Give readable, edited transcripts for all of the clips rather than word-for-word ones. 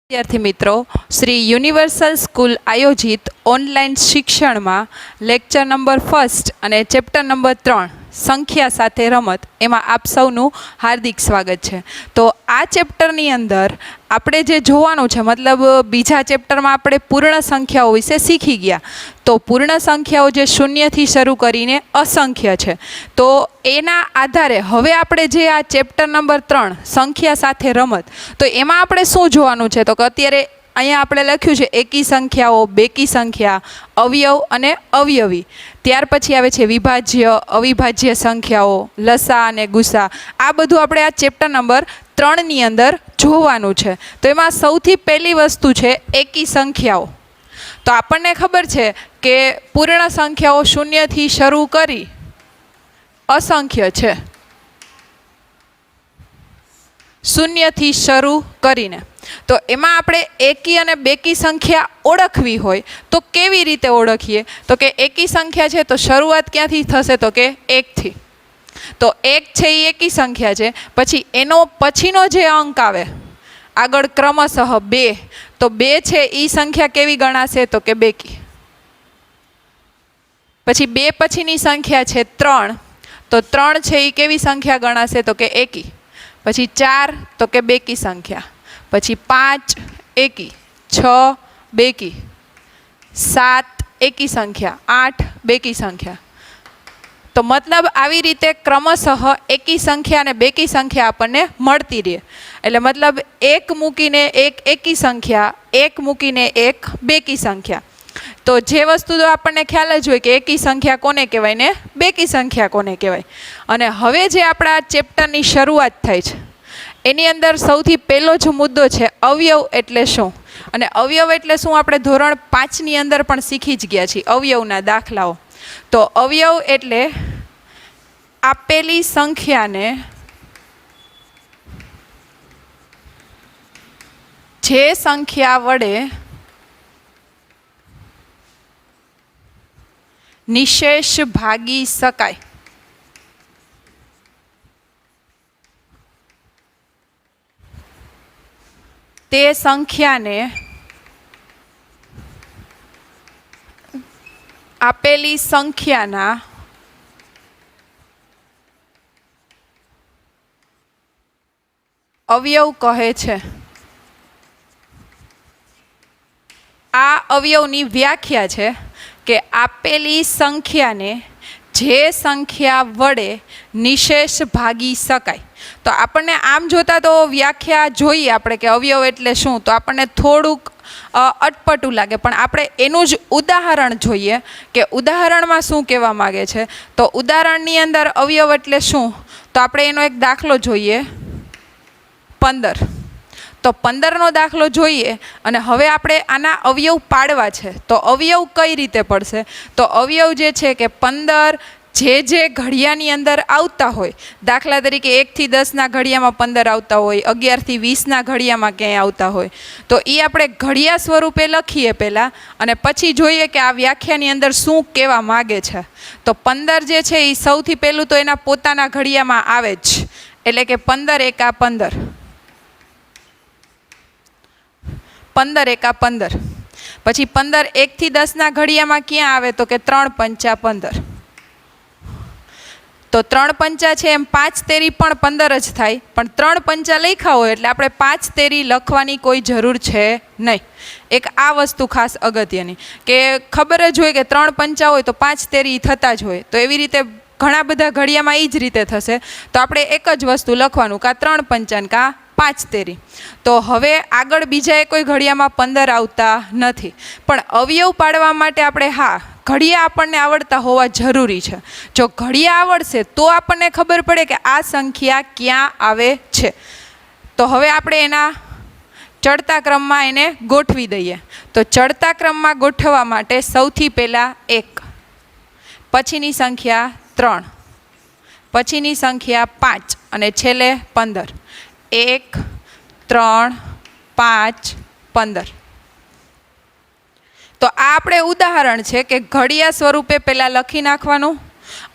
વિદ્યાર્થી મિત્રો, Shri universal school આયોજિત ઓનલાઈન શિક્ષણમાં લેક્ચર નંબર 1 અને ચેપ્ટર નંબર 3 સંખ્યા સાથે રમત એમાં આપ સૌનું હાર્દિક સ્વાગત છે. તો આ ચેપ્ટરની અંદર આપણે જે જોવાનું છે, મતલબ બીજા ચેપ્ટરમાં આપણે પૂર્ણ સંખ્યાઓ વિશે શીખી ગયા. તો પૂર્ણ સંખ્યાઓ જે શૂન્યથી શરૂ કરીને અસંખ્ય છે, તો એના આધારે હવે આપણે જે આ ચેપ્ટર નંબર 3 સંખ્યા સાથે રમત, તો એમાં આપણે શું જોવાનું છે, તો કે અત્યારે અહીંયા આપણે લખ્યું છે એકી સંખ્યાઓ, બેકી સંખ્યા, અવયવ અને અવયવી. ત્યાર પછી આવે છે વિભાજ્ય, અવિભાજ્ય સંખ્યાઓ, લસા અને ગુસા. આ બધું આપણે આ ચેપ્ટર નંબર 3ની અંદર જોવાનું છે. તો એમાં સૌથી પહેલી વસ્તુ છે એકી સંખ્યાઓ. તો આપણને ખબર છે કે પૂર્ણ સંખ્યાઓ શૂન્યથી શરૂ કરી અસંખ્ય છે, શૂન્યથી શરૂ કરીને. તો એમાં આપણે એકી અને બેકી સંખ્યા ઓળખવી હોય તો કેવી રીતે ઓળખીએ? તો કે એકી સંખ્યા છે તો શરૂઆત ક્યાંથી થશે? તો કે 1થી. તો 1 છે એ એકી સંખ્યા છે. પછી એનો પછીનો જે અંક આવે આગળ ક્રમશઃ 2, તો 2 છે એ સંખ્યા કેવી ગણાશે? તો કે બેકી. પછી 2 પછીની સંખ્યા છે 3, તો 3 છે એ કેવી સંખ્યા ગણાશે? તો કે એકી. પછી 4 તો કે બેકી સંખ્યા. પછી 5 એકી, 6 બેકી, 7 એકી સંખ્યા, 8 બેકી સંખ્યા. તો મતલબ આવી રીતે ક્રમશઃ એકી સંખ્યા અને બેકી સંખ્યા આપણને મળતી રહે. એટલે મતલબ 1 મૂકીને 1 એકી સંખ્યા, 1 મૂકીને 1 બેકી સંખ્યા. તો જે વસ્તુ તો આપણને ખ્યાલ જ હોય કે એકી સંખ્યા કોને કહેવાય ને બેકી સંખ્યા કોને કહેવાય. અને હવે જે આપણા ચેપ્ટરની શરૂઆત થાય છે એની અંદર સૌથી પહેલો જ મુદ્દો છે અવયવ એટલે શું. અને અવયવ એટલે શું આપણે ધોરણ 5ની અંદર પણ શીખી જ ગયા છીએ, અવયવના દાખલાઓ. તો અવયવ એટલે આપેલી સંખ્યાને જે સંખ્યા વડે નિશેષ ભાગી શકાય, તે સંખ્યાને આપેલી સંખ્યાના અવયવ કહે છે. આ અવયવની વ્યાખ્યા છે કે આપેલી સંખ્યાને જે સંખ્યા વડે નિશેષ ભાગી શકાય. તો આપણને આમ જોતા તો વ્યાખ્યા જોઈએ આપણે કે અવયવ એટલે શું, તો આપણને થોડુંક અટપટું લાગે. પણ આપણે એનું જ ઉદાહરણ જોઈએ કે ઉદાહરણમાં શું કહેવા માગે છે. તો ઉદાહરણની અંદર અવયવ એટલે શું, તો આપણે એનો એક દાખલો જોઈએ 15. તો 15નો દાખલો જોઈએ અને હવે આપણે આના અવયવ પાડવા છે. તો અવયવ કઈ રીતે પડશે? તો અવયવ જે છે કે 15 જે ઘડિયાની અંદર આવતા હોય, દાખલા તરીકે 1 થી 10ના ઘડિયામાં 15 આવતા હોય, 11 થી 20ના ઘડિયામાં ક્યાંય આવતા હોય, તો એ આપણે ઘડિયા સ્વરૂપે લખીએ પહેલાં અને પછી જોઈએ કે આ વ્યાખ્યાની અંદર શું કહેવા માગે છે. તો 15 જે છે એ સૌથી પહેલું તો એના પોતાના ઘડિયામાં આવે જ, એટલે કે 15 એકા 15, 15 એકા 15. પછી 15 1 થી 10ના ઘડિયામાં ક્યાં આવે? તો કે 3 પંચા 15. તો 3 પંચા છે એમ 5 તેરી પણ 15 જ થાય, પણ 3 પંચા લખ્યા હોય એટલે આપણે 5 તેરી લખવાની કોઈ જરૂર છે નહીં. એક આ વસ્તુ ખાસ અગત્યની કે ખબર જ હોય કે 3 પંચા હોય તો 5 તેરી થતા જ હોય. તો એવી રીતે ઘણા બધા ઘડિયામાં એ જ રીતે થશે. તો આપણે એક જ વસ્તુ લખવાનું, કાં 3 પંચા ને કાં 5 તેરી. તો હવે આગળ બીજા કોઈ ઘડિયામાં 15 આવતા નથી. પણ અવયવ પાડવા માટે આપણે ઘડિયા આપણને આવડતા હોવા જરૂરી છે. જો ઘડિયા આવડશે તો આપણને ખબર પડે કે આ સંખ્યા ક્યાં આવે છે. તો હવે આપણે એના ચડતા ક્રમમાં એને ગોઠવી દઈએ. તો ચડતા ક્રમમાં ગોઠવવા માટે સૌથી પહેલાં 1, પછીની સંખ્યા 3, પછીની સંખ્યા 5 અને છેલ્લે 15. 1, 3, 5, 15. તો આ આપણે ઉદાહરણ છે કે ઘડિયા સ્વરૂપે પહેલાં લખી નાખવાનું,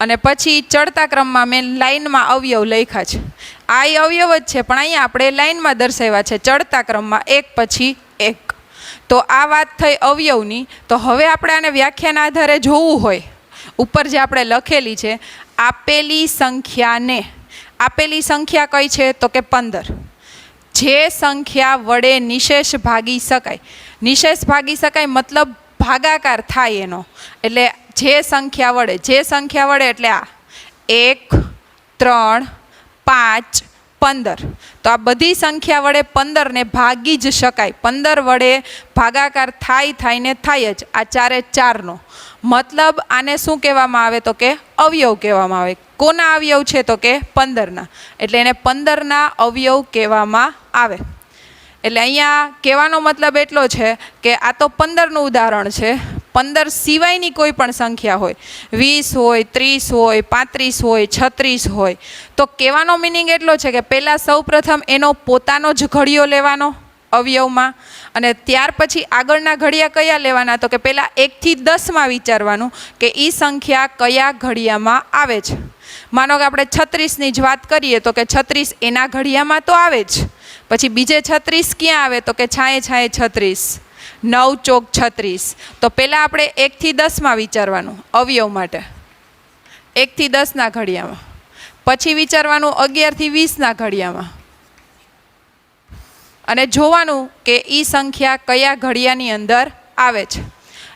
અને પછી ચડતા ક્રમમાં મેં લાઇનમાં અવયવ લખ્યા છે. આ અવયવ જ છે, પણ અહીંયા આપણે લાઇનમાં દર્શાવ્યા છે ચડતા ક્રમમાં એક પછી એક. તો આ વાત થઈ અવયવની. તો હવે આપણે આને વ્યાખ્યાના આધારે જોવું હોય, ઉપર જે આપણે લખેલી છે, આપેલી સંખ્યાને, આપેલી સંખ્યા કઈ છે તો કે 15. જે સંખ્યા વડે નિશેષ ભાગી શકાય, નિશેષ ભાગી શકાય મતલબ ભાગાકાર થાય એનો, એટલે જે સંખ્યા વડે એટલે આ 1, 3, 5, 15. તો આ બધી સંખ્યા વડે 15ને ભાગી જ શકાય. 15 વડે ભાગાકાર થાય ને થાય જ. આ 4 એ 4નો મતલબ આને શું કહેવામાં આવે તો કે અવયવ કહેવામાં આવે. કોના અવયવ છે તો કે 15ના, એટલે એને 15ના અવયવ કહેવામાં આવે. એટલે અહીંયા કહેવાનો મતલબ એટલો છે કે આ તો 15નું ઉદાહરણ છે. 15 સિવાયની કોઈ પણ સંખ્યા હોય, 20 હોય, 30 હોય, 35 હોય, 36 હોય, તો કહેવાનો મિનિંગ એટલો છે કે પહેલાં સૌપ્રથમ એનો પોતાનો જ ઘડિયો લેવાનો અવયવમાં, અને ત્યાર પછી આગળના ઘડિયા કયા લેવાના તો કે પહેલાં 1 થી 10માં વિચારવાનું કે એ સંખ્યા કયા ઘડિયામાં આવે છે. માનો કે આપણે 36ની જ વાત કરીએ તો કે 36 એના ઘડિયામાં તો આવે જ, પછી બીજે 36 ક્યાં આવે તો કે છાંયે 36, 9 ચોક 36. તો પહેલાં આપણે 1 થી 10માં વિચારવાનું અવયવ માટે, 1 થી 10ના ઘડિયામાં, પછી વિચારવાનું 11 થી 20ના ઘડિયામાં, અને જોવાનું કે એ સંખ્યા કયા ઘડિયાની અંદર આવે છે.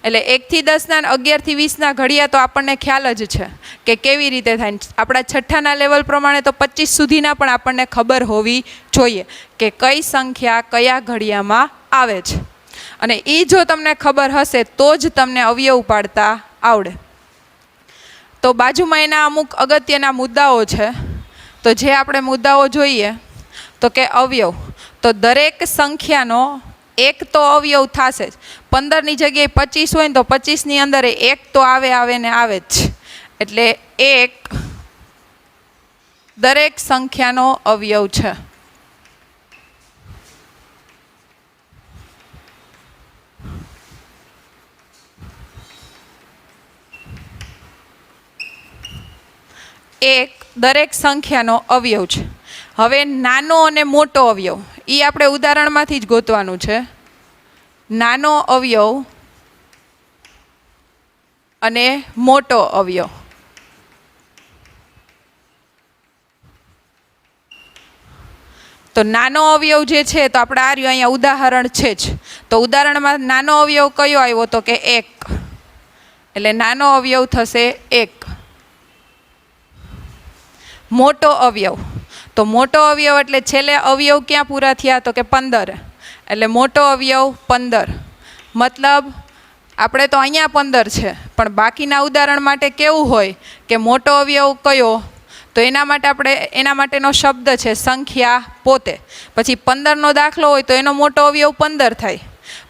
એટલે 1 થી 10ના 11 થી 20ના ઘડિયા તો આપણને ખ્યાલ જ છે કે કેવી રીતે થાય. આપણા છઠ્ઠાના લેવલ પ્રમાણે તો 25 સુધીના પણ આપણને ખબર હોવી જોઈએ કે કઈ સંખ્યા કયા ઘડિયામાં આવે છે. અને એ જો તમને ખબર હશે તો જ તમને અવયવ પાડતા આવડે. તો બાજુમાં એના અમુક અગત્યના મુદ્દાઓ છે. તો જે આપણે મુદ્દાઓ જોઈએ તો કે અવયવ, તો દરેક સંખ્યાનો એક તો અવયવ થશે જ. 15ની જગ્યાએ 25 હોય ને તો 25ની અંદર એક તો આવે ને આવે જ. એટલે એક દરેક સંખ્યાનો અવયવ છે. એક દરેક સંખ્યાનો અવયવ છે. હવે નાનો અને મોટો અવયવ એ આપણે ઉદાહરણમાંથી જ ગોતવાનું છે. નાનો અવયવ અને મોટો અવયવ. તો નાનો અવયવ જે છે તો આપણે આ રહ્યું અહીંયા ઉદાહરણ છે જ. તો ઉદાહરણમાં નાનો અવયવ કયો આવ્યો તો કે 1, એટલે નાનો અવયવ થશે 1. મોટો અવયવ, તો મોટો અવયવ એટલે છેલ્લે અવયવ ક્યાં પૂરા થયા તો કે 15, એટલે મોટો અવયવ 15. મતલબ આપણે તો અહીંયા 15 છે, પણ બાકીના ઉદાહરણ માટે કેવું હોય કે મોટો અવયવ કયો, તો એના માટેનો શબ્દ છે સંખ્યા પોતે. પછી 15નો દાખલો હોય તો એનો મોટો અવયવ 15 થાય.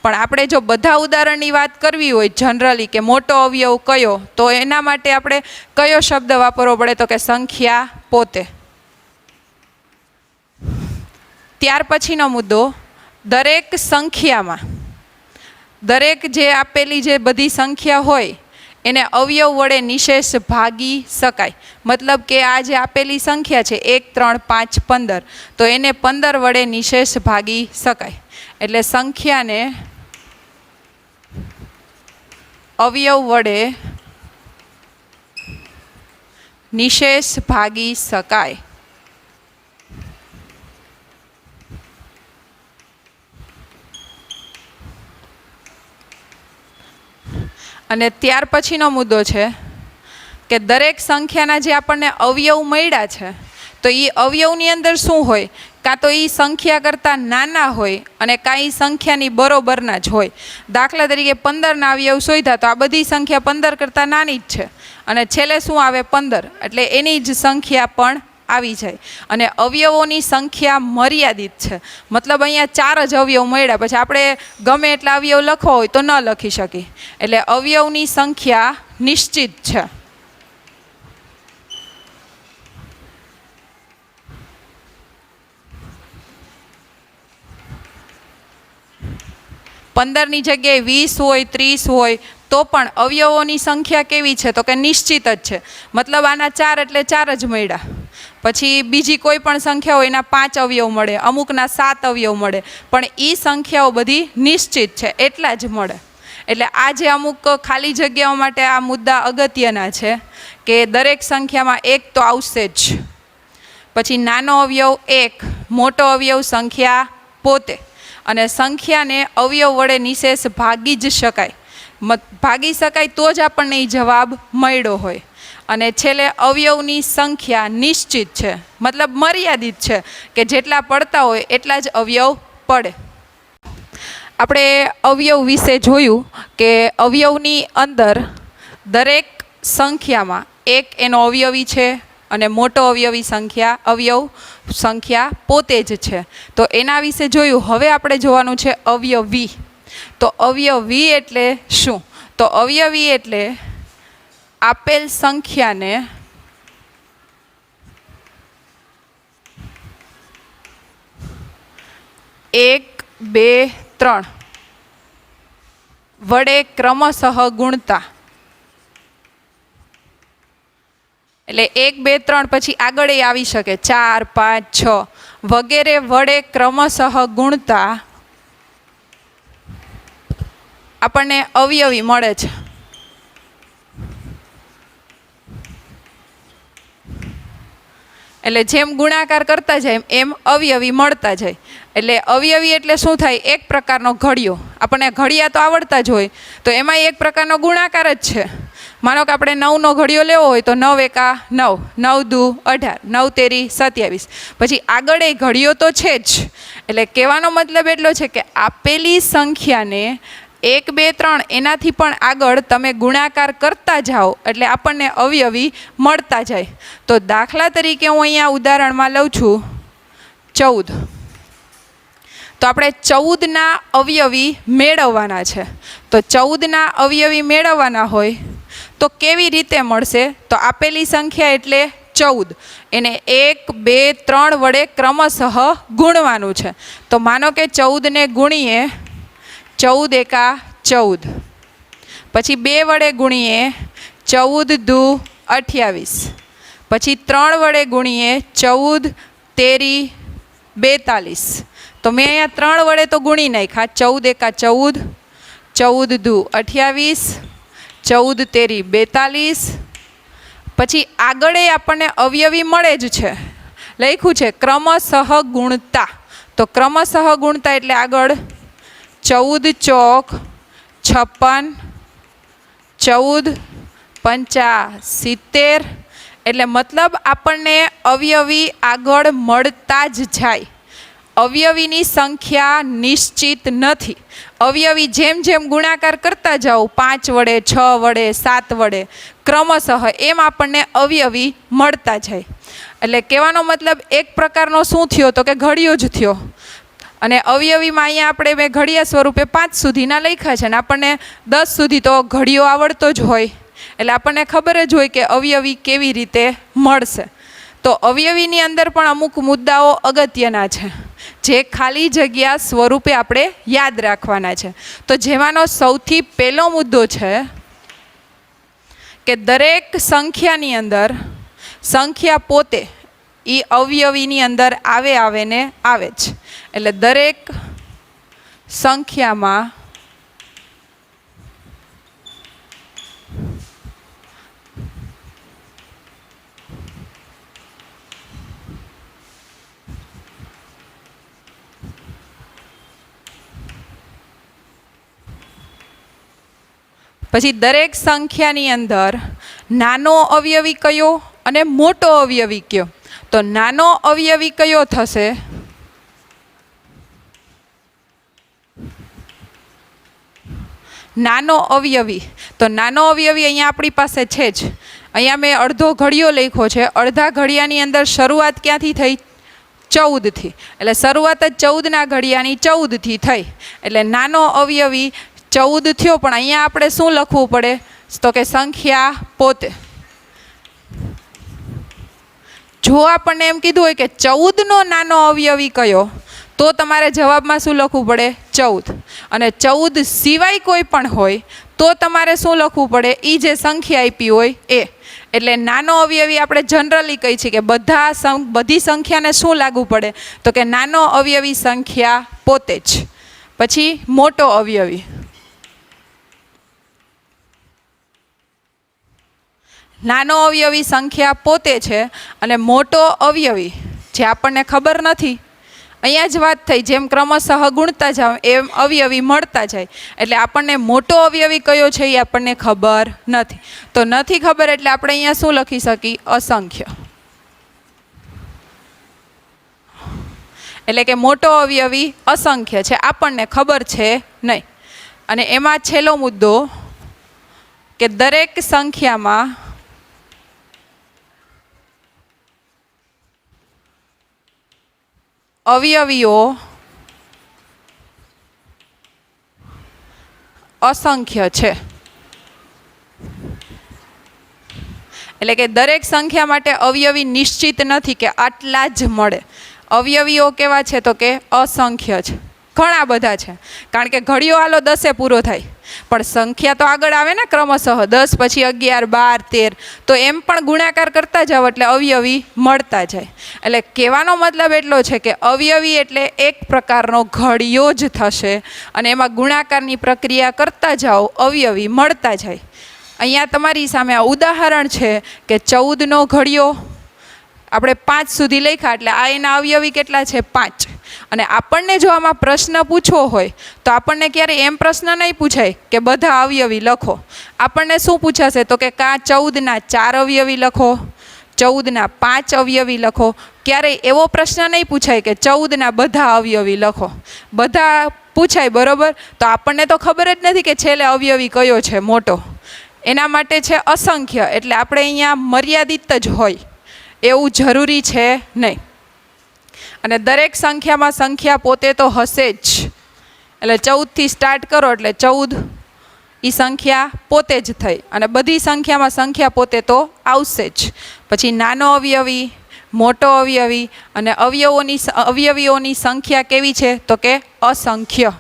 પણ આપણે જો બધા ઉદાહરણની વાત કરવી હોય જનરલી કે મોટો અવયવ કયો, તો એના માટે આપણે કયો શબ્દ વાપરવો પડે તો કે સંખ્યા પોતે. ત્યાર પછીનો મુદ્દો, દરેક સંખ્યામાં, દરેક જે આપેલી જે બધી સંખ્યા હોય એને અવયવ વડે નિશેષ ભાગી શકાય. મતલબ કે આ જે આપેલી સંખ્યા છે 1, 3, 5, 15, તો એને 15 વડે નિશેષ ભાગી શકાય. એટલે સંખ્યાને અવયવ વડે નિશેષ ભાગી શકાય. અને ત્યાર પછીનો મુદ્દો છે કે દરેક સંખ્યાના જે આપણને અવયવ મળ્યા છે તો એ અવયવની અંદર શું હોય, કાં તો એ સંખ્યા કરતાં નાના હોય અને કાં એ સંખ્યાની બરોબરના જ હોય. દાખલા તરીકે 15ના અવયવ શોધ્યા તો આ બધી સંખ્યા 15 કરતાં નાની જ છે, અને છેલ્લે શું આવે 15, એટલે એની જ સંખ્યા પણ આવી જાય. અને અવયવોની સંખ્યા મર્યાદિત છે. મતલબ અહીંયા 4 જ અવયવ મળ્યા, પછી આપણે ગમે એટલા અવયવ લખવા હોય તો ન લખી શકીએ. એટલે અવયવની સંખ્યા નિશ્ચિત છે. પંદરની જગ્યાએ 20 હોય, 30 હોય, તો પણ અવયવોની સંખ્યા કેવી છે? તો કે નિશ્ચિત જ છે. મતલબ આના 4 એટલે 4 જ મળ્યા. પછી બીજી કોઈ પણ સંખ્યા હોય એના 5 અવયવ મળે, અમુકના 7 અવયવ મળે, પણ એ સંખ્યાઓ બધી નિશ્ચિત છે એટલા જ મળે. એટલે આ જે અમુક ખાલી જગ્યાઓ માટે આ મુદ્દા અગત્યના છે કે દરેક સંખ્યામાં એક તો આવશે જ. પછી નાનો અવયવ 1, મોટો અવયવ સંખ્યા પોતે, અને સંખ્યાને અવયવ વડે નિશેષ ભાગી જ શકાય. ભાગી શકાય તો જ આપણને એ જવાબ મળ્યો હોય. અને છેલ્લે અવયવની સંખ્યા નિશ્ચિત છે, મતલબ મર્યાદિત છે કે જેટલા પડતા હોય એટલા જ અવયવ પડે. આપણે અવયવ વિશે જોયું કે અવયવની અંદર દરેક સંખ્યામાં એક એનો અવયવી છે અને મોટો અવયવ સંખ્યા પોતે જ છે. તો એના વિશે જોયું. હવે આપણે જોવાનું છે અવયવી. તો અવયવી એટલે શું? તો અવયવી એટલે આપેલ સંખ્યાને એક, બે, 3 વડે ક્રમશઃ ગુણતા. એટલે 1, 2, 3 પછી આગળ એ આવી શકે 4, 5, 6 વગેરે વડે ક્રમશઃ ગુણતા આપણને અવયવી મળે છે. એટલે જેમ ગુણાકાર કરતા જાય એમ અવયવી મળતા જાય. એટલે અવયવી એટલે શું થાય? એક પ્રકારનો ઘડિયો. આપણને ઘડિયા તો આવડતા જ હોય, તો એમાં એક પ્રકારનો ગુણાકાર જ છે. માનો કે આપણે 9નો ઘડિયો લેવો હોય તો 9 એકા 9, 9 દુ 18, 9 તેરી 27. પછી આગળ એ ઘડિયો તો છે જ. એટલે કહેવાનો મતલબ એટલો છે કે આપેલી સંખ્યાને 1, 2, 3 એનાથી પણ આગળ તમે ગુણાકાર કરતા જાઓ એટલે આપણને અવયવી મળતા જાય. તો દાખલા તરીકે હું અહીંયા ઉદાહરણમાં લઉં છું 14. તો આપણે 14ના અવયવી મેળવવાના છે. તો 14ના અવયવી મેળવવાના હોય તો કેવી રીતે મળશે? તો આપેલી સંખ્યા એટલે 14, એને 1, 2, 3 વડે ક્રમશઃ ગુણવાનું છે. તો માનો કે 14ને ગુણીએ 14 એકા 14, પછી 2 વડે ગુણીએ 14 દુ 28, પછી 3 વડે ગુણીએ 14 તેરી 42. તો મેં અહીંયા 3 વડે તો ગુણી નાખ્યા. 14 એકા 14, 14 દુ 28, 14 તેરી 42. પછી આગળ આપણને અવયવી મળે જ છે, લખ્યું છે ક્રમશઃ ગુણતા. તો ક્રમશઃ ગુણતા એટલે આગળ 14 ચોક 56, 14 પંચા 70. એટલે મતલબ આપણને અવયવી આગળ મળતા જ જાય. અવયવીની સંખ્યા નિશ્ચિત નથી. અવયવી જેમ જેમ ગુણાકાર કરતા જાઓ 5 વડે, 6 વડે, 7 વડે ક્રમશઃ એમ આપણને અવયવી મળતા જાય. એટલે કહેવાનો મતલબ એક પ્રકારનો શું થયો? તો કે ઘડિયો જ થયો. અને અવયવીમાં અહીંયા આપણે મેં ઘડિયા સ્વરૂપે 5 સુધીના લખ્યા છે, અને આપણને 10 સુધી તો ઘડિયો આવડતો જ હોય. એટલે આપણને ખબર જ હોય કે અવયવી કેવી રીતે મળશે. તો અવયવીની અંદર પણ અમુક મુદ્દાઓ અગત્યના છે જે ખાલી જગ્યા સ્વરૂપે આપણે યાદ રાખવાના છે. તો જેમાંનો સૌથી પહેલો મુદ્દો છે કે દરેક સંખ્યાની અંદર સંખ્યા પોતે એ અવયવીની અંદર આવે ને આવે જ. એટલે દરેક સંખ્યામાં પછી દરેક સંખ્યાની અંદર નાનો અવયવી કયો અને મોટો અવયવી કયો? તો નાનો અવયવી કયો થશે? નાનો અવયવી. તો નાનો અવયવી અહીંયા આપણી પાસે છે જ. અહીંયા મેં અડધો ઘડિયો લખ્યો છે. અડધા ઘડિયાની અંદર શરૂઆત ક્યાંથી થઈ? 14થી. એટલે શરૂઆત જ 14ના ઘડિયાની 14થી થઈ. એટલે નાનો અવયવી 14 થયો. પણ અહીંયા આપણે શું લખવું પડે? તો કે સંખ્યા પોતે. જો આપણને એમ કીધું હોય કે 14નો નાનો અવયવી કયો, તો તમારે જવાબમાં શું લખવું પડે? 14. અને 14 સિવાય કોઈ પણ હોય તો તમારે શું લખવું પડે? એ જે સંખ્યા આપી હોય એ. એટલે નાનો અવયવી આપણે જનરલી કહી છીએ કે બધી સંખ્યાને શું લાગુ પડે? તો કે નાનો અવયવી સંખ્યા પોતે જ. પછી મોટો અવયવી. નાનો અવયવી સંખ્યા પોતે છે અને મોટો અવયવી જે આપણને ખબર નથી. અહીંયા જ વાત થઈ, જેમ ક્રમશઃ ગુણતા જાવ એમ અવયવી મળતા જાય. એટલે આપણને મોટો અવયવી કયો છે એ આપણને ખબર નથી. તો નથી ખબર એટલે આપણે અહીંયા શું લખી શકીએ? અસંખ્ય. એટલે કે મોટો અવયવી અસંખ્ય છે, આપણને ખબર છે નહીં. અને એમાં છેલ્લો મુદ્દો કે દરેક સંખ્યામાં અવયવીઓ અસંખ્ય છે. એટલે કે દરેક સંખ્યા માટે અવયવી નિશ્ચિત નથી કે આટલા જ મળે. અવયવીઓ કેવા છે? તો કે અસંખ્ય છે, ઘણા બધા છે. કારણ કે ઘડિયો હાલો 10 પૂરો થાય, પણ સંખ્યા તો આગળ આવે ને ક્રમશઃ 10 પછી 11, 12, 13, તો એમ પણ ગુણાકાર કરતા જાવ એટલે અવયવી મળતા જાય. એટલે કહેવાનો મતલબ એટલો છે કે અવયવી એટલે એક પ્રકારનો ઘડિયો જ થશે અને એમાં ગુણાકારની પ્રક્રિયા કરતા જાઓ, અવયવી મળતા જાય. અહીંયા તમારી સામે આ ઉદાહરણ છે કે 14નો ઘડિયો આપણે 5 સુધી લખ્યા એટલે આ એના અવયવી કેટલા છે? 5. અને આપણને જો આમાં પ્રશ્ન પૂછવો હોય તો આપણને ક્યારે એમ પ્રશ્ન નહીં પૂછાય કે બધા અવયવી લખો. આપણને શું પૂછાશે? તો કે 14ના 4 અવયવી લખો, 14ના 5 અવયવી લખો. ક્યારેય એવો પ્રશ્ન નહીં પૂછાય કે 14ના બધા અવયવી લખો. બધા પૂછાય બરોબર, તો આપણને તો ખબર જ નથી કે છેલ્લે અવયવી કયો છે મોટો. એના માટે છે અસંખ્ય. એટલે આપણે અહીંયા મર્યાદિત જ હોય એવું જરૂરી છે નહીં. અને દરેક સંખ્યામાં સંખ્યા પોતે તો હશે જ. એટલે 14થી સ્ટાર્ટ કરો એટલે 14 એ સંખ્યા પોતે જ થઈ. અને બધી સંખ્યામાં સંખ્યા પોતે તો આવશે જ. પછી નાનો અવયવી, મોટો અવયવી અને અવયવીઓની સંખ્યા કેવી છે? તો કે અસંખ્ય.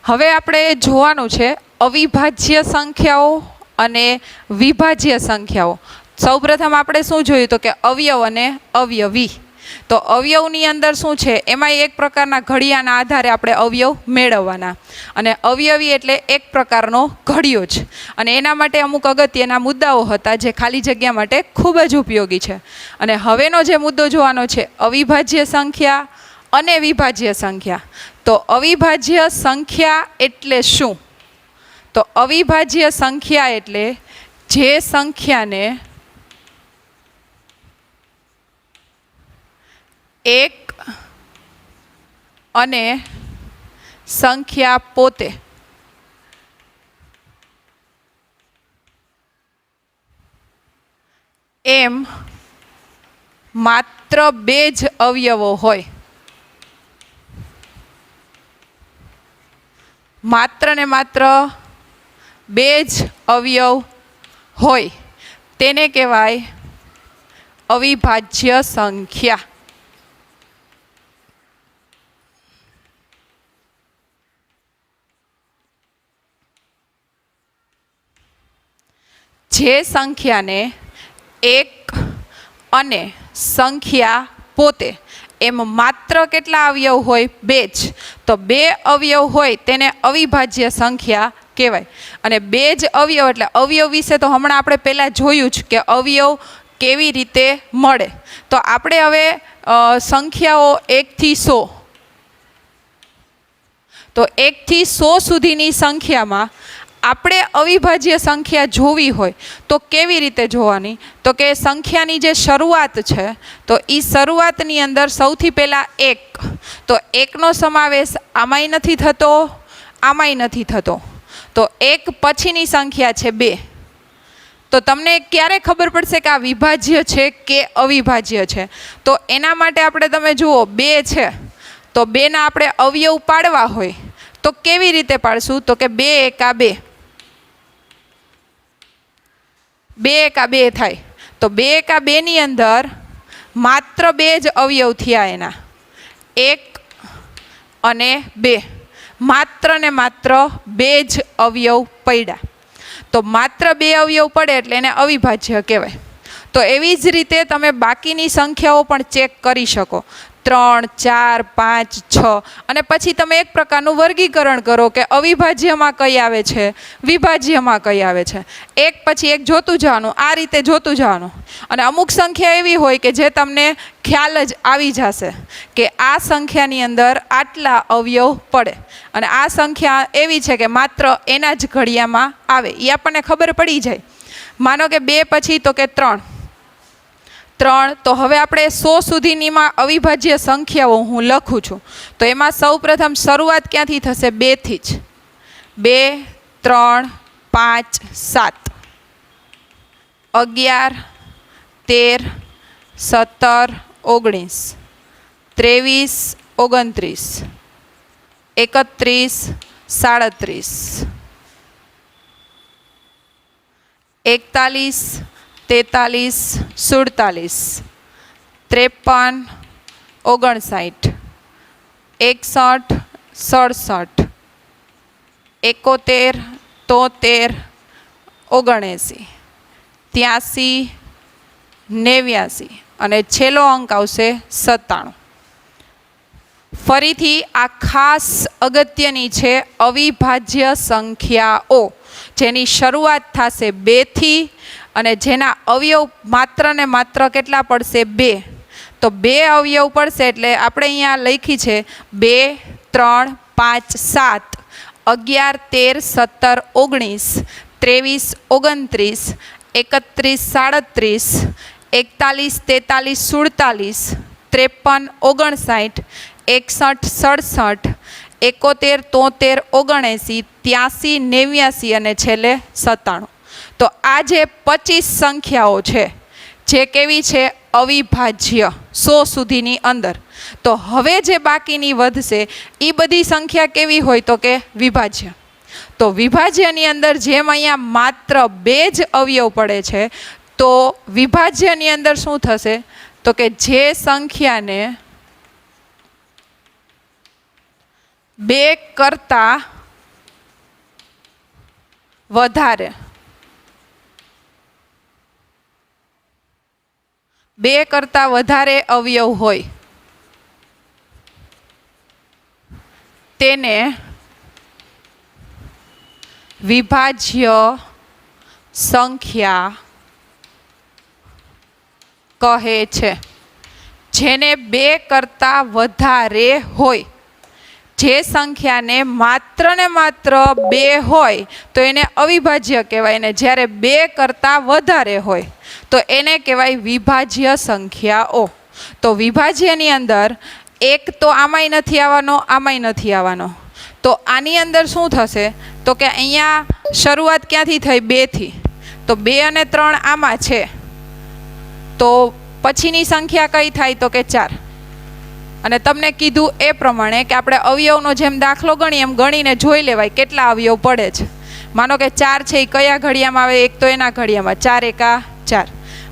હવે આપણે જોવાનું છે અવિભાજ્ય સંખ્યાઓ અને વિભાજ્ય સંખ્યાઓ. સૌપ્રથમ આપણે શું જોયું? તો કે અવયવ અને અવયવી. તો અવયવની અંદર શું છે? એમાં એક પ્રકારના ઘડિયાના આધારે આપણે અવયવ મેળવવાના. અને અવયવી એટલે એક પ્રકારનો ઘડિયો જ. અને એના માટે અમુક અગત્યના મુદ્દાઓ હતા જે ખાલી જગ્યા માટે ખૂબ જ ઉપયોગી છે. અને હવેનો જે મુદ્દો જોવાનો છે અવિભાજ્ય સંખ્યા અને વિભાજ્ય સંખ્યા. તો અવિભાજ્ય સંખ્યા એટલે શું? તો અવિભાજ્ય સંખ્યા એટલે જે સંખ્યાને એક અને સંખ્યા પોતે એમ માત્ર 2 જ અવયવો હોય. માત્ર ને માત્ર 2 જ અવયવ હોય તેને કહેવાય અવિભાજ્ય સંખ્યા. જે સંખ્યાને એક અને સંખ્યા પોતે એમ માત્ર કેટલા અવયવ હોય? 2 જ. તો 2 અવયવ હોય તેને અવિભાજ્ય સંખ્યા કહેવાય. અને 2 જ અવયવ એટલે અવયવ વિશે તો હમણાં આપણે પહેલાં જોયું જ કે અવયવ કેવી રીતે મળે. તો આપણે હવે સંખ્યાઓ 1 થી 100, તો 1 થી 100 સુધીની સંખ્યામાં આપણે અવિભાજ્ય સંખ્યા જોવી હોય તો કેવી રીતે જોવાની? તો કે સંખ્યાની જે શરૂઆત છે તો એ શરૂઆતની અંદર સૌથી પહેલાં 1. તો 1નો સમાવેશ આમાંય નથી થતો, આમાંય નથી થતો. તો 1 પછીની સંખ્યા છે 2. તો તમને ક્યારે ખબર પડશે કે આ વિભાજ્ય છે કે અવિભાજ્ય છે? તો એના માટે આપણે તમે જુઓ 2 છે તો 2ના આપણે અવયવ પાડવા હોય તો કેવી રીતે પાડશું? તો કે 2 એકા 2, 2 એકા 2 થાય. તો 2 એકા 2 ની અંદર માત્ર 2 જ અવયવ થયા એના. 1 અને 2 માત્ર ને માત્ર 2 જ અવયવ પડ્યા. તો માત્ર 2 અવયવ પડે એટલે એને અવિભાજ્ય કહેવાય. તો એવી જ રીતે તમે બાકીની સંખ્યાઓ પણ ચેક કરી શકો. 3, 4, 5, 6 અને પછી તમે એક પ્રકારનું વર્ગીકરણ કરો કે અવિભાજ્યમાં કઈ આવે છે, વિભાજ્યમાં કઈ આવે છે. એક પછી એક જોતું જવાનું, આ રીતે જોતું જવાનું. અને અમુક સંખ્યા એવી હોય કે જે તમને ખ્યાલ જ આવી જશે કે આ સંખ્યાની અંદર આટલા અવયવ પડે અને આ સંખ્યા એવી છે કે માત્ર એના જ ઘડિયામાં આવે, એ આપણને ખબર પડી જાય. માનો કે 2 પછી તો કે 3, તો હવે આપણે 100 સુધીનીમાં અવિભાજ્ય સંખ્યાઓ હું લખું છું. તો એમાં સૌ પ્રથમ શરૂઆત ક્યાંથી થશે? 2 થી જ. 2, 3, 5, 7, 11, 13, 17, 19, 23, 29, 31, 37, 41, 43, 47, 53, 59, 61, 67, 71, 73, 79, 83, 89 અને છેલ્લો અંક આવશે 97. ફરીથી આ ખાસ અગત્યની છે અવિભાજ્ય સંખ્યાઓ, જેની શરૂઆત થશે 2 થી અને જેના અવયવ માત્ર ને માત્ર કેટલા પડશે? 2. તો 2 અવયવ પડશે એટલે આપણે અહીંયા લખી છે 2, 3, 5, 7, 11, 13, 17, 19, 23, 29, 31, 37, 41, 43, 47, 53, 59, 61, 67, 71, 73, 79, 83, 89 અને છેલ્લે 97. તો આ જે 25 સંખ્યાઓ છે જે કેવી છે? અવિભાજ્ય, 100 સુધીની અંદર. તો હવે જે બાકીની વધશે એ બધી સંખ્યા કેવી હોય? તો કે વિભાજ્ય. તો વિભાજ્યની અંદર જેમ અહીંયા માત્ર 2 જ અવયવ પડે છે, તો વિભાજ્યની અંદર શું થશે? તો કે જે સંખ્યાને 2 કરતાં વધારે 2 કરતાં વધારે અવયવ હોય તેને વિભાજ્ય સંખ્યા કહે છે. જેને 2 કરતાં વધારે હોય, જે સંખ્યાને માત્ર ને માત્ર 2 હોય તો એને અવિભાજ્ય કહેવાય, ને જ્યારે 2 કરતાં વધારે હોય તો એને કહેવાય વિભાજ્ય સંખ્યાઓ. તો વિભાજ્યની અંદર 1 તો આમાંય નથી આવવાનો, આમાંય નથી આવવાનો. તો આની અંદર શું થશે? તો કે અહીંયા શરૂઆત ક્યાંથી થઈ? 2 થી. તો 2 અને 3 આમાં છે, તો પછીની સંખ્યા કઈ થાય? તો કે 4. અને તમને કીધું એ પ્રમાણે કે આપણે અવયવનો જેમ દાખલો ગણીએ એમ ગણીને જોઈ લેવાય કેટલા અવયવ પડે છે. માનો કે 4 છે એ કયા ઘડિયામાં આવે? એક તો એના ઘડિયામાં 4 એકા 4.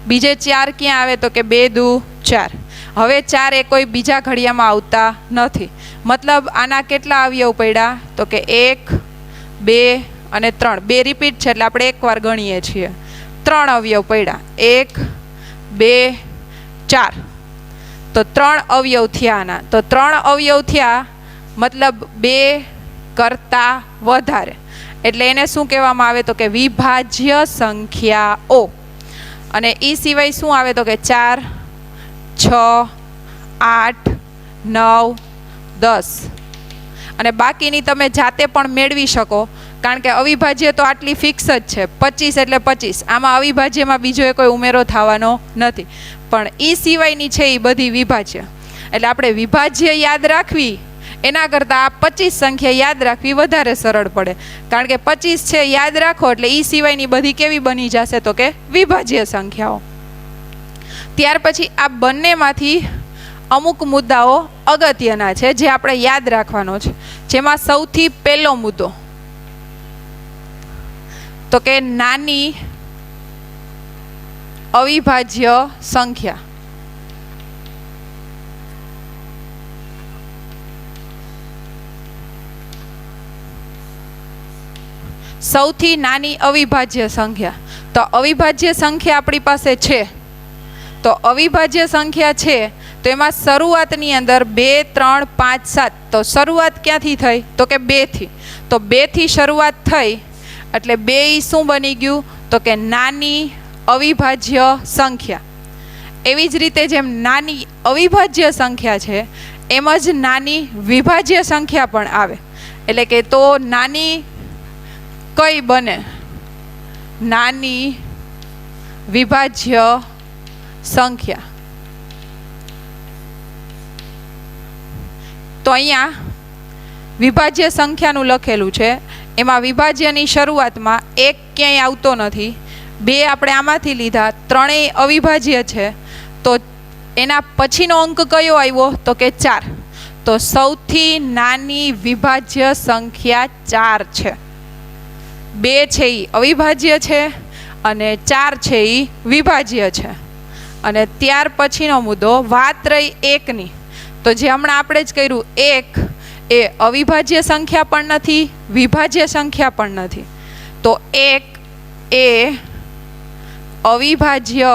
બીજે 4 ક્યાં આવે? તો કે 2 દુ 4. હવે 4 એ કોઈ બીજા ઘડિયામાં આવતા નથી. મતલબ આના કેટલા અવયવ પડ્યા? તો કે 1, 2 અને 3. 2 રિપીટ છે એટલે આપણે એકવાર ગણીએ છીએ. 3 અવયવ પડ્યા. 1, 2, 4. તો 3 અવયવ થયા આના. તો 3 અવયવ થયા મતલબ 2 કરતાં વધારે, એટલે એને શું કહેવામાં આવે? તો કે વિભાજ્ય સંખ્યાઓ. અને એ સિવાય શું આવે? તો કે 4, 6, 8, 9, 10 અને બાકીની તમે જાતે પણ મેળવી શકો, કારણ કે અવિભાજ્ય તો આટલી ફિક્સ જ છે. 25 એટલે 25. આમાં અવિભાજ્યમાં બીજો કોઈ ઉમેરો થવાનો નથી. પણ એ સિવાયની છે એ બધી વિભાજ્ય. એટલે આપણે વિભાજ્ય યાદ રાખવી એના કરતાં આ 25 સંખ્યા યાદ રાખવી વધારે સરળ પડે, કારણ કે 25 છે યાદ રાખો એટલે એ સિવાયની બધી કેવી બની જશે? તો કે વિભાજ્ય સંખ્યાઓ. ત્યાર પછી આ બંનેમાંથી અમુક મુદ્દાઓ અગત્યના છે જે આપણે યાદ રાખવાનો છે. જેમાં સૌથી પહેલો મુદ્દો તો કે નાની અવિભાજ્ય સંખ્યા. સૌથી નાની અવિભાજ્ય સંખ્યા. તો અવિભાજ્ય સંખ્યા આપણી પાસે છે. તો અવિભાજ્ય સંખ્યા છે તો એમાં શરૂઆતની અંદર 2, 3, 5, 7. તો શરૂઆત ક્યાંથી થઈ? તો કે 2થી. તો 2થી શરૂઆત થઈ એટલે 2 શું બની ગયું? તો કે નાની અવિભાજ્ય સંખ્યા. એવી જ રીતે જેમ નાની અવિભાજ્ય સંખ્યા છે એમ જ નાની વિભાજ્ય સંખ્યા પણ આવે. એટલે કે તો નાની કઈ બને? નાની વિભાજ્ય સંખ્યા. તો અહીંયા વિભાજ્ય સંખ્યાનું લખેલું છે, એમાં વિભાજ્યની શરૂઆતમાં 1 ક્યાંય આવતો નથી. 2 આપણે આમાંથી લીધા, 3 અવિભાજ્ય છે. તો એના પછીનો અંક કયો આવ્યો? તો કે 4. તો સૌથી નાની વિભાજ્ય સંખ્યા 4 છે. 2 છે એ અવિભાજ્ય છે અને 4 છે એ વિભાજ્ય છે. અને ત્યાર પછીનો મુદ્દો વાત રહી 1ની. તો જે હમણાં આપણે જ કર્યું, 1 એ અવિભાજ્ય સંખ્યા પણ નથી, વિભાજ્ય સંખ્યા પણ નથી. તો 1 એ અવિભાજ્ય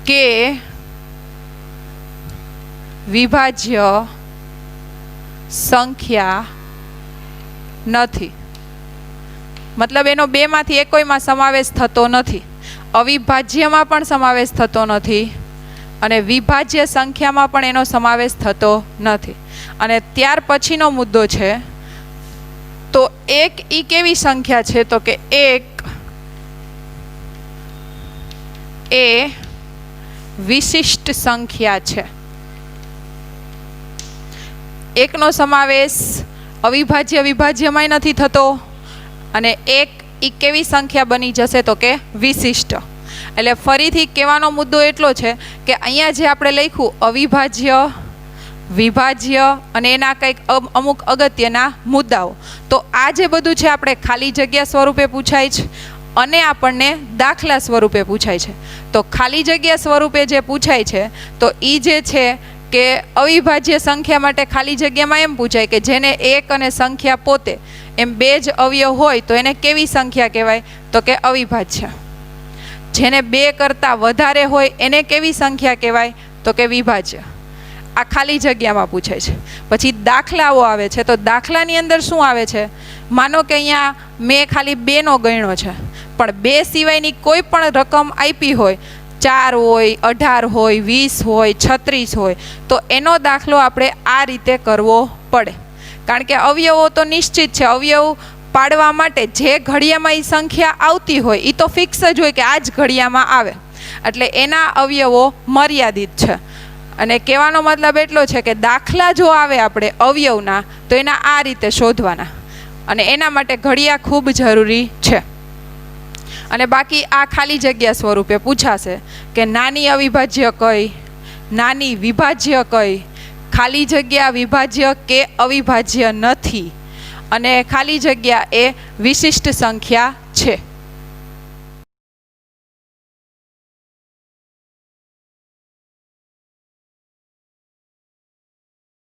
કે વિભાજ્ય સંખ્યા નથી. મતલબ એનો 2માંથી એકોયમાં સમાવેશ થતો નથી. અવિભાજ્યમાં પણ સમાવેશ થતો નથી અને વિભાજ્ય સંખ્યામાં પણ એનો સમાવેશ થતો નથી. અને ત્યાર પછીનો મુદ્દો છે, તો 1 એ કેવી સંખ્યા છે? તો કે 1 એ વિશિષ્ટ સંખ્યા છે. 1નો સમાવેશ અવિભાજ્ય વિભાજ્યમાંય નથી થતો અને 1 એ કેવી સંખ્યા બની જશે? તો કે વિશિષ્ટ. એટલે ફરીથી કહેવાનો મુદ્દો એટલો છે કે અહીંયા જે આપણે લખ્યું અવિભાજ્ય, વિભાજ્ય અને એના કંઈક અમુક અગત્યના મુદ્દાઓ, તો આ જે બધું છે આપણે ખાલી જગ્યા સ્વરૂપે પૂછાય છે અને આપણને દાખલા સ્વરૂપે પૂછાય છે. તો ખાલી જગ્યા સ્વરૂપે જે પૂછાય છે તો એ જે છે કે અવિભાજ્ય સંખ્યા માટે ખાલી જગ્યામાં એમ પૂછાય કે જેને 1 અને સંખ્યા પોતે એમ 2 જ અવયવ હોય તો એને કેવી સંખ્યા કહેવાય? તો કે અવિભાજ્ય. જેને 2 કરતાં વધારે હોય એને કેવી સંખ્યા કહેવાય? તો કે વિભાજ્ય. આ ખાલી જગ્યામાં પૂછાય છે. પછી દાખલાઓ આવે છે. તો દાખલાની અંદર શું આવે છે? માનો કે અહીંયા મેં ખાલી 2નો ગણ્યો છે, પણ 2 સિવાયની કોઈ પણ રકમ આપી હોય, 4 હોય, 18 હોય, 20 હોય, 36 હોય, તો એનો દાખલો આપણે આ રીતે કરવો પડે. કારણ કે અવયવો તો નિશ્ચિત છે. અવયવ પાડવા માટે જે ઘડિયામાં એ સંખ્યા આવતી હોય એ તો ફિક્સ જ હોય કે આ જ ઘડિયામાં આવે. એટલે એના અવયવો મર્યાદિત છે. અને કહેવાનો મતલબ એટલો છે કે દાખલા જો આવે આપણે અવયવના તો એના આ રીતે શોધવાના અને એના માટે ઘડિયા ખૂબ જરૂરી છે. અને બાકી આ ખાલી જગ્યા સ્વરૂપે પૂછાશે કે નાની અવિભાજ્ય કઈ, નાની વિભાજ્ય કઈ, ખાલી જગ્યા વિભાજ્ય કે અવિભાજ્ય નથી અને ખાલી જગ્યા એ વિશિષ્ટ સંખ્યા